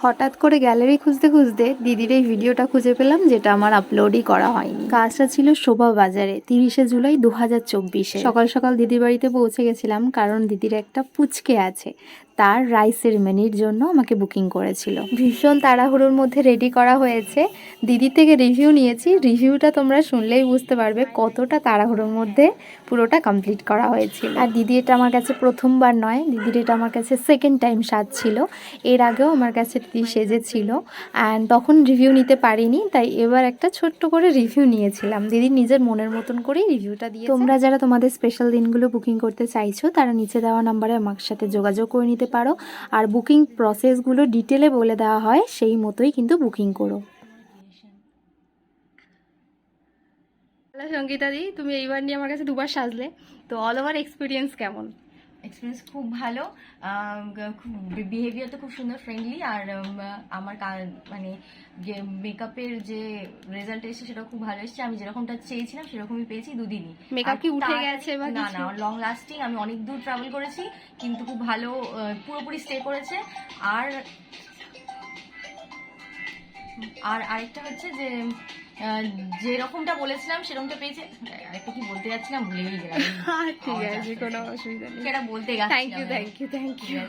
হঠাৎ করে গ্যালারি খুঁজতে খুঁজতে দিদির এই ভিডিওটা খুঁজে পেলাম, যেটা আমার আপলোডই করা হয়নি। কাজটা ছিল শোভা বাজারে, 30শে জুলাই 2024। সকাল সকাল দিদির বাড়িতে পৌঁছে গেছিলাম, কারণ দিদির একটা পুচকে আছে, তার রাইস সেরিমনির জন্য আমাকে বুকিং করেছিল। ভীষণ তাড়াহুড়োর মধ্যে রেডি করা হয়েছে। দিদির থেকে রিভিউ নিয়েছি, রিভিউটা তোমরা শুনলেই বুঝতে পারবে কতটা তাড়াহুড়োর মধ্যে পুরোটা কমপ্লিট করা হয়েছিল। আর দিদি এটা আমার কাছে প্রথমবার নয়, দিদির এটা আমার কাছে সেকেন্ড টাইম সাজছিল। এর আগেও আমার কাছে দিদি সেজেছিল, অ্যান্ড তখন রিভিউ নিতে পারিনি, তাই এবার একটা ছোট্ট করে রিভিউ নিয়েছিলাম। দিদি নিজের মনের মতন করেই রিভিউটা দিয়ে। তোমরা যারা তোমাদের স্পেশাল দিনগুলো বুকিং করতে চাইছো, তারা নিচে দেওয়া নাম্বারে আমার সাথে যোগাযোগ করে নিতে পারো। আর বুকিং প্রসেসগুলো ডিটেলে বলে দেওয়া হয়, সেই মতোই কিন্তু বুকিং করো। হ্যালো সঙ্গীতা দি, তুমি এইবার নিয়ে আমার কাছে দুবার সাজলে, তো অল ওভার এক্সপিরিয়েন্স কেমন? এক্সপিরিয়েন্স খুব ভালো, খুব বিহেভিয়ার তো খুব সুন্দর, ফ্রেন্ডলি। আর আমার মানে যে মেকআপের যে রেজাল্ট এসেছে সেটা খুব ভালো এসেছে। আমি যেরকমটা চেয়েছিলাম সেরকমই পেয়েছি দুদিনই। মেকআপ কি উঠে গেছে বা না না, লং লাস্টিং। আমি অনেক দূর ট্রাভেল করেছি, কিন্তু খুব ভালো, পুরোপুরি স্টে করেছে। আর আরেকটা হচ্ছে যে যেরকমটা বলেছিলাম সেরকমটা পেয়েছে। আরেকটা কি বলতে যাচ্ছিলাম, ভুলেই গেলাম। ঠিক আছে, কোনো অসুবিধা নেই। সেটা বলতে গেছিলাম। Thank you.